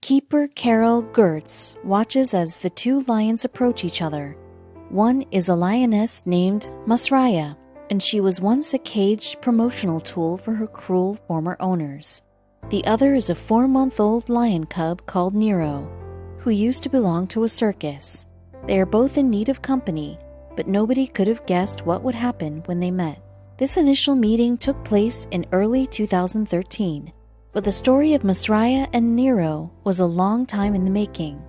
Keeper Carol Gertz watches as the two lions approach each other. One is a lioness named Masaya, and she was once a caged promotional tool for her cruel former owners. The other is a 4-month-old lion cub called Nero, who used to belong to a circus. They are both in need of company, but nobody could have guessed what would happen when they met. This initial meeting took place in early 2013, but the story of Masaya and Nero was a long time in the making.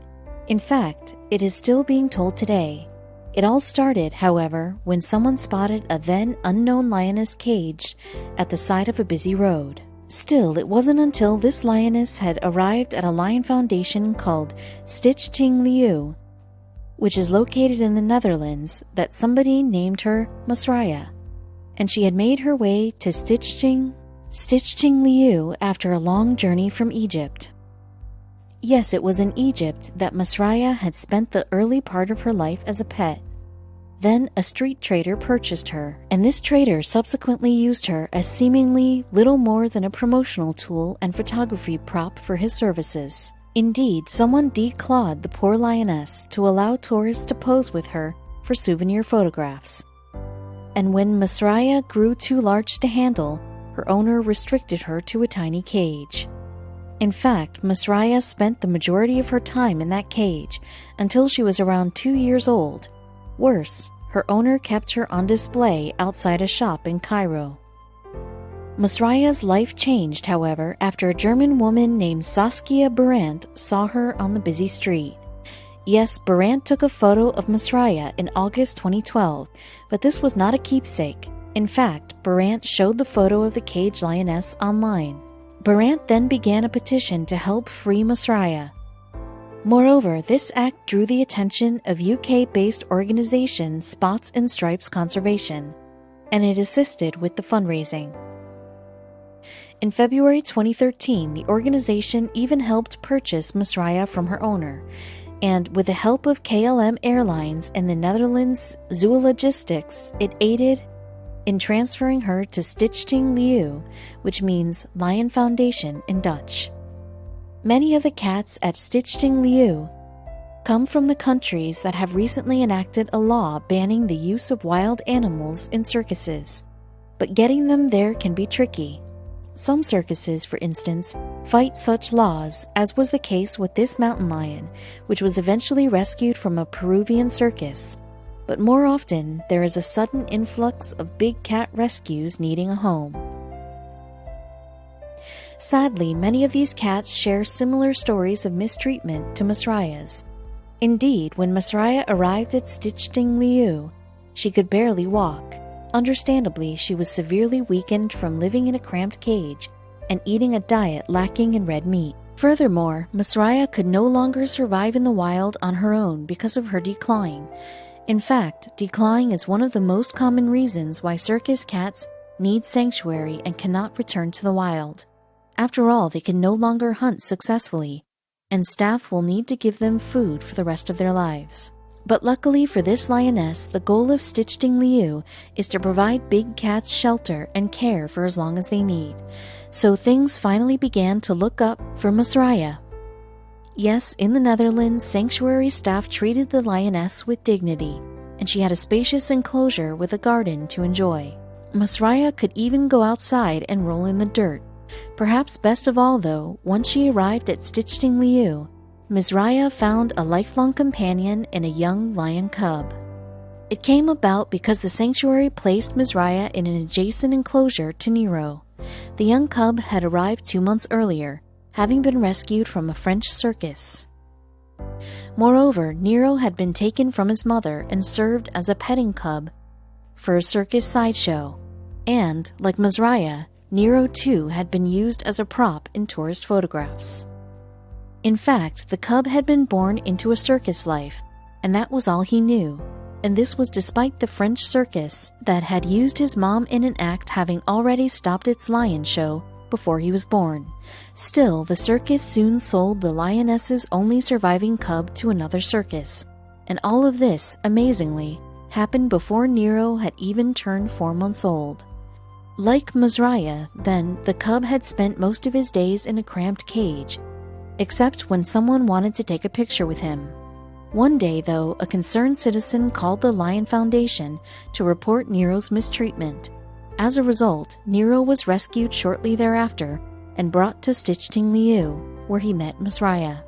In fact, it is still being told today. It all started, however, when someone spotted a then unknown lioness caged at the side of a busy road. Still, it wasn't until this lioness had arrived at a lion foundation called Ting Leu, which is located in the Netherlands, that somebody named her Masaya, and she had made her way to Ting Leu after a long journey from Egypt. Yes, it was in Egypt that Masaya had spent the early part of her life as a pet. Then a street trader purchased her, and this trader subsequently used her as seemingly little more than a promotional tool and photography prop for his services. Indeed, someone declawed the poor lioness to allow tourists to pose with her for souvenir photographs. And when Masaya grew too large to handle, her owner restricted her to a tiny cage. In fact, Masaya spent the majority of her time in that cage until she was around 2 years old. Worse, her owner kept her on display outside a shop in Cairo. Masaya's life changed, however, after a German woman named Saskia Brandt saw her on the busy street. Yes, Brandt took a photo of Masaya in August 2012, but this was not a keepsake. In fact, Brandt showed the photo of the caged lioness online. Brandt then began a petition to help free Masaya. Moreover, this act drew the attention of UK-based organization Spots and Stripes Conservation, and it assisted with the fundraising. In February 2013, the organization even helped purchase Masaya from her owner, and with the help of KLM Airlines and the Netherlands Zoologistics, it aided in transferring her to Ting Leu, which means Lion Foundation in Dutch. Many of the cats at Ting Leu come from the countries that have recently enacted a law banning the use of wild animals in circuses, but getting them there can be tricky. Some circuses, for instance, fight such laws, as was the case with this mountain lion, which was eventually rescued from a Peruvian circus. But more often, there is a sudden influx of big cat rescues needing a home. Sadly, many of these cats share similar stories of mistreatment to Masaya's. Indeed, when Masaya arrived at Ting Leu, she could barely walk. Understandably, she was severely weakened from living in a cramped cage and eating a diet lacking in red meat. Furthermore, Masaya could no longer survive in the wild on her own because of her declawing. In fact, declawing is one of the most common reasons why circus cats need sanctuary and cannot return to the wild. After all, they can no longer hunt successfully, and staff will need to give them food for the rest of their lives. But luckily for this lioness, the goal of Ting Leu is to provide big cats shelter and care for as long as they need. So things finally began to look up for Masaya. Yes, in the Netherlands, sanctuary staff treated the lioness with dignity, and she had a spacious enclosure with a garden to enjoy. Masaya could even go outside and roll in the dirt. Perhaps best of all, though, once she arrived at Ting Leu, Masaya found a lifelong companion in a young lion cub. It came about because the sanctuary placed Masaya in an adjacent enclosure to Nero. The young cub had arrived 2 months earlier, having been rescued from a French circus. Moreover, Nero had been taken from his mother and served as a petting cub for a circus sideshow, and, like Masaya, Nero too had been used as a prop in tourist photographs. In fact, the cub had been born into a circus life, and that was all he knew, and this was despite the French circus that had used his mom in an act having already stopped its lion show before he was born. Still, the circus soon sold the lioness's only surviving cub to another circus, and all of this, amazingly, happened before Nero had even turned 4 months old. Like Masaya, then, the cub had spent most of his days in a cramped cage, except when someone wanted to take a picture with him. One day, though, a concerned citizen called the Lion Foundation to report Nero's mistreatment. As a result, Nero was rescued shortly thereafter and brought to Ting Leu, where he met Masaya.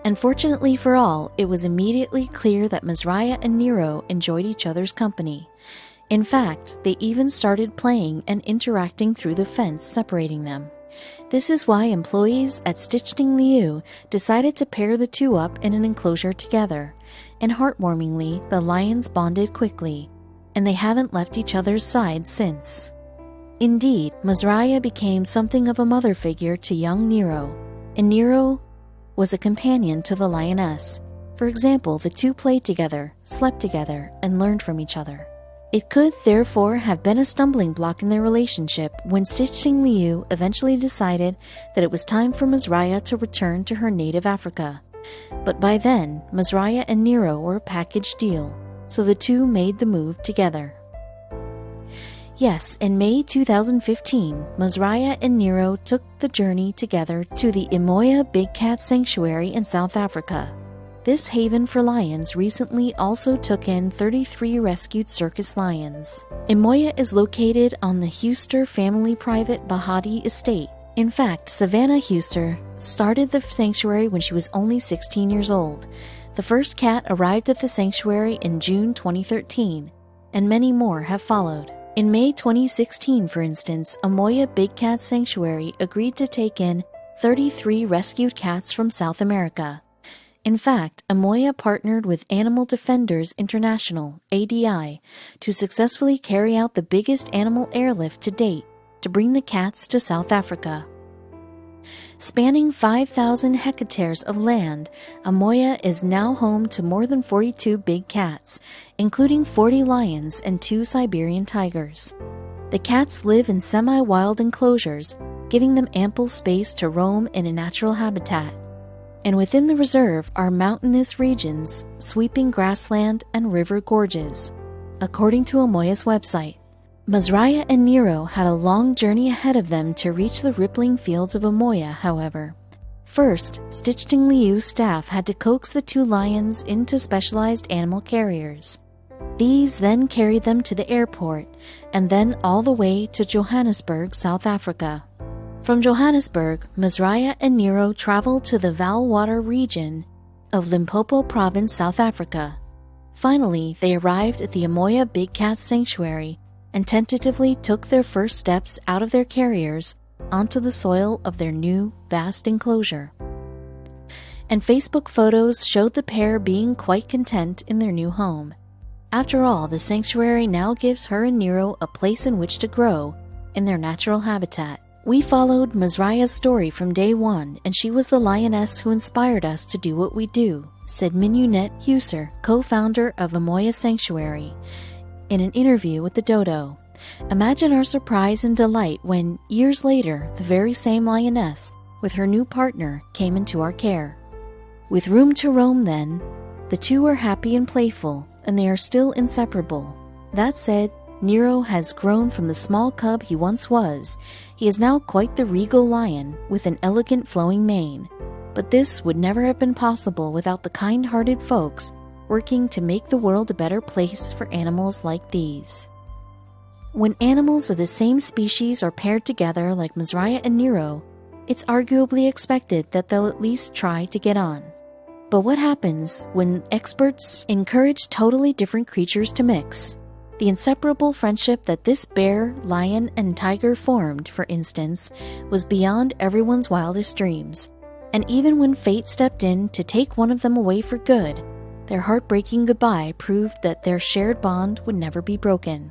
Unfortunately for all, it was immediately clear that Masaya and Nero enjoyed each other's company. In fact, they even started playing and interacting through the fence separating them. This is why employees at Ting Leu decided to pair the two up in an enclosure together, and heartwarmingly, the lions bonded quickly, and they haven't left each other's sides since. Indeed, Masaya became something of a mother figure to young Nero, and Nero was a companion to the lioness. For example, the two played together, slept together, and learned from each other. It could, therefore, have been a stumbling block in their relationship when Ting Leu eventually decided that it was time for Masaya to return to her native Africa. But by then, Masaya and Nero were a package deal, so the two made the move together. Yes, in May 2015, Masaya and Nero took the journey together to the Emoya Big Cat Sanctuary in South Africa. This haven for lions recently also took in 33 rescued circus lions. Emoya is located on the Huster family private Bahati estate. In fact, Savannah Huster started the sanctuary when she was only 16 years old. The first cat arrived at the sanctuary in June 2013, and many more have followed. In May 2016, for instance, Emoya Big Cat Sanctuary agreed to take in 33 rescued cats from South America. In fact, Emoya partnered with Animal Defenders International, ADI, to successfully carry out the biggest animal airlift to date to bring the cats to South Africa. Spanning 5,000 hectares of land, Emoya is now home to more than 42 big cats, including 40 lions and 2 Siberian tigers. The cats live in semi-wild enclosures, giving them ample space to roam in a natural habitat. And within the reserve are mountainous regions, sweeping grassland, and river gorges, according to Emoya's website. Masaya and Nero had a long journey ahead of them to reach the rippling fields of Emoya, however. First, Ting Leu staff had to coax the two lions into specialized animal carriers. These then carried them to the airport, and then all the way to Johannesburg, South Africa. From Johannesburg, Masaya and Nero traveled to the Valwater region of Limpopo Province, South Africa. Finally, they arrived at the Emoya Big Cat Sanctuary and tentatively took their first steps out of their carriers onto the soil of their new, vast enclosure. And Facebook photos showed the pair being quite content in their new home. After all, the sanctuary now gives her and Nero a place in which to grow in their natural habitat. We followed Masaya's story from day one, and she was the lioness who inspired us to do what we do, said Minunette Huser, co-founder of Emoya Sanctuary, in an interview with the Dodo. Imagine our surprise and delight when, years later, the very same lioness, with her new partner, came into our care. With room to roam then, the two are happy and playful, and they are still inseparable. That said, Nero has grown from the small cub he once was. He is now quite the regal lion, with an elegant flowing mane. But this would never have been possible without the kind-hearted folks working to make the world a better place for animals like these. When animals of the same species are paired together like Masaya and Nero, it's arguably expected that they'll at least try to get on. But what happens when experts encourage totally different creatures to mix? The inseparable friendship that this bear, lion, and tiger formed, for instance, was beyond everyone's wildest dreams. And even when fate stepped in to take one of them away for good, their heartbreaking goodbye proved that their shared bond would never be broken.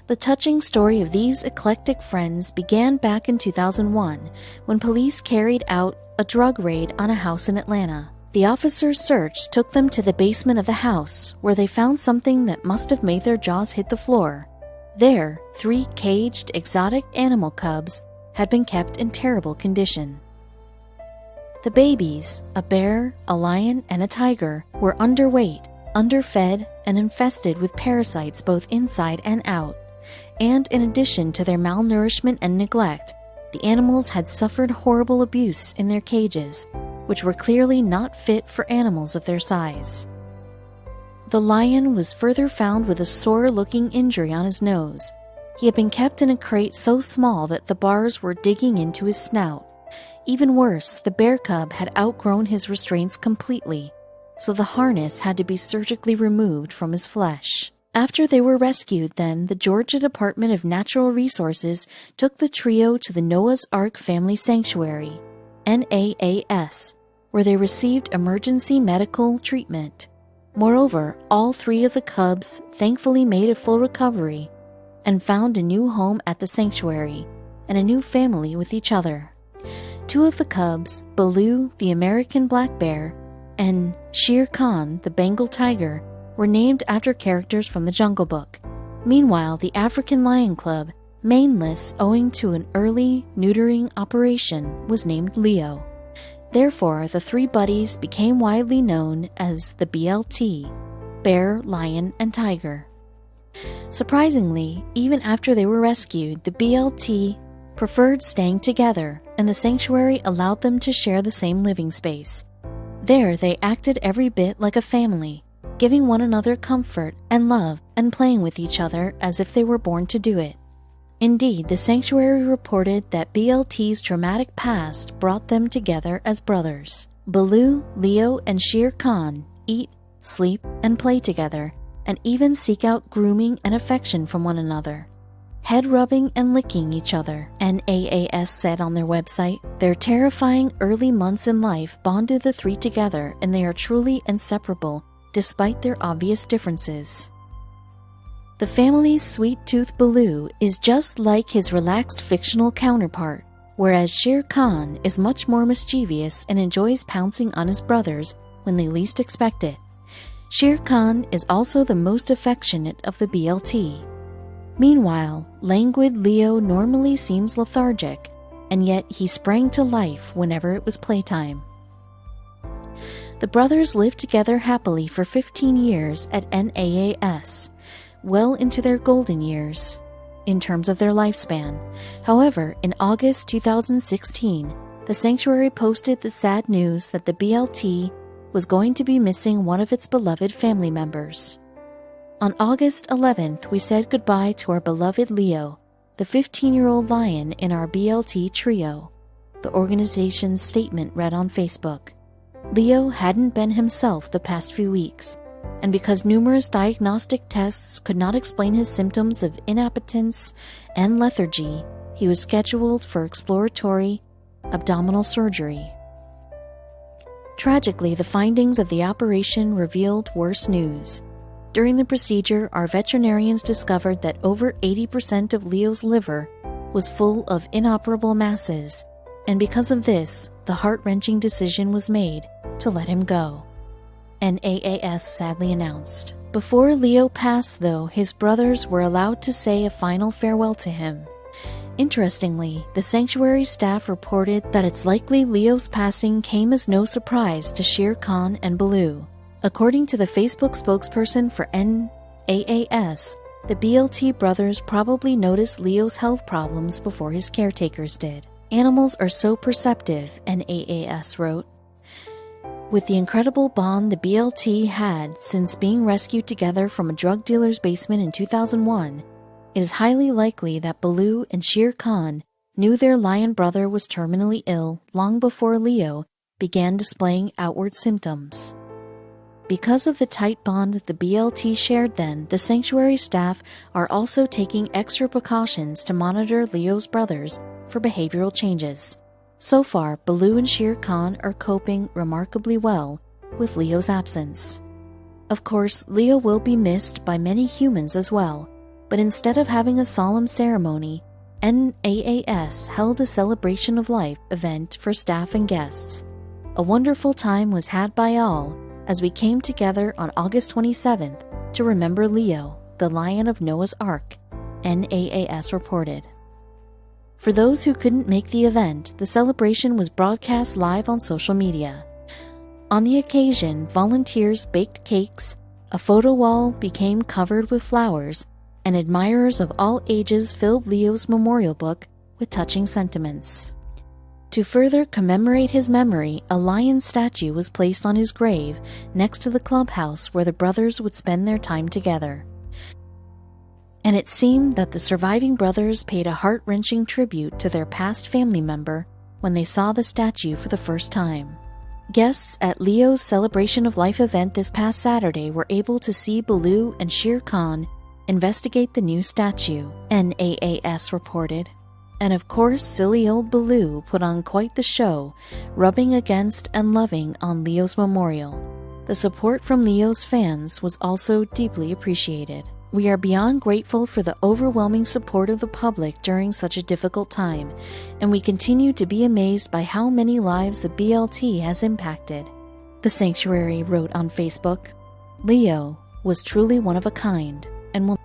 The touching story of these eclectic friends began back in 2001 when police carried out a drug raid on a house in Atlanta. The officers' search took them to the basement of the house, where they found something that must have made their jaws hit the floor. There, 3 caged exotic animal cubs had been kept in terrible condition. The babies, a bear, a lion, and a tiger, were underweight, underfed, and infested with parasites both inside and out. And in addition to their malnourishment and neglect, The animals had suffered horrible abuse in their cages, which were clearly not fit for animals of their size. The lion was further found with a sore-looking injury on his nose. He had been kept in a crate so small that the bars were digging into his snout. Even worse, the bear cub had outgrown his restraints completely, so the harness had to be surgically removed from his flesh. After they were rescued, then, the Georgia Department of Natural Resources took the trio to the Noah's Ark Family Sanctuary, NAAS, where they received emergency medical treatment. Moreover, all three of the cubs thankfully made a full recovery and found a new home at the sanctuary and a new family with each other. Two of the cubs, Baloo, the American black bear, and Shere Khan, the Bengal tiger, were named after characters from the Jungle Book. Meanwhile, the African lion cub, maneless owing to an early neutering operation, was named Leo. Therefore, the three buddies became widely known as the BLT, Bear, Lion, and Tiger. Surprisingly, even after they were rescued, the BLT preferred staying together, and the sanctuary allowed them to share the same living space. There, they acted every bit like a family, giving one another comfort and love and playing with each other as if they were born to do it. Indeed, the sanctuary reported that BLT's traumatic past brought them together as brothers. Baloo, Leo, and Shere Khan eat, sleep, and play together, and even seek out grooming and affection from one another, head-rubbing and licking each other. NAAS said on their website, their terrifying early months in life bonded the three together, and they are truly inseparable despite their obvious differences. The family's sweet-toothed Baloo is just like his relaxed fictional counterpart, whereas Shere Khan is much more mischievous and enjoys pouncing on his brothers when they least expect it. Shere Khan is also the most affectionate of the BLT. Meanwhile, languid Leo normally seems lethargic, and yet he sprang to life whenever it was playtime. The brothers lived together happily for 15 years at NAAS, well into their golden years in terms of their lifespan. However, in August 2016, the sanctuary posted the sad news that the BLT was going to be missing one of its beloved family members. On August 11th, we said goodbye to our beloved Leo, the 15-year-old lion in our BLT trio, the organization's statement read on Facebook. Leo hadn't been himself the past few weeks, and because numerous diagnostic tests could not explain his symptoms of inappetence and lethargy, he was scheduled for exploratory abdominal surgery. Tragically, the findings of the operation revealed worse news. During the procedure, our veterinarians discovered that over 80% of Leo's liver was full of inoperable masses, and because of this, the heart-wrenching decision was made to let him go, NAAS sadly announced. Before Leo passed, though, his brothers were allowed to say a final farewell to him. Interestingly, the sanctuary staff reported that it's likely Leo's passing came as no surprise to Shere Khan and Baloo. According to the Facebook spokesperson for NAAS, the BLT brothers probably noticed Leo's health problems before his caretakers did. Animals are so perceptive, NAAS wrote. With the incredible bond the BLT had since being rescued together from a drug dealer's basement in 2001, it is highly likely that Baloo and Shere Khan knew their lion brother was terminally ill long before Leo began displaying outward symptoms. Because of the tight bond the BLT shared then, the sanctuary staff are also taking extra precautions to monitor Leo's brothers for behavioral changes. So far, Baloo and Shere Khan are coping remarkably well with Leo's absence. Of course, Leo will be missed by many humans as well, but instead of having a solemn ceremony, NAAS held a celebration of life event for staff and guests. A wonderful time was had by all as we came together on August 27th to remember Leo, the Lion of Noah's Ark, NAAS reported. For those who couldn't make the event, the celebration was broadcast live on social media. On the occasion, volunteers baked cakes, a photo wall became covered with flowers, and admirers of all ages filled Leo's memorial book with touching sentiments. To further commemorate his memory, a lion statue was placed on his grave next to the clubhouse where the brothers would spend their time together. And it seemed that the surviving brothers paid a heart-wrenching tribute to their past family member when they saw the statue for the first time. Guests at Leo's Celebration of Life event this past Saturday were able to see Baloo and Shere Khan investigate the new statue, NAAS reported. And of course, silly old Baloo put on quite the show, rubbing against and loving on Leo's memorial. The support from Leo's fans was also deeply appreciated. We are beyond grateful for the overwhelming support of the public during such a difficult time, and we continue to be amazed by how many lives the BLT has impacted. The Sanctuary wrote on Facebook, "Leo was truly one of a kind and will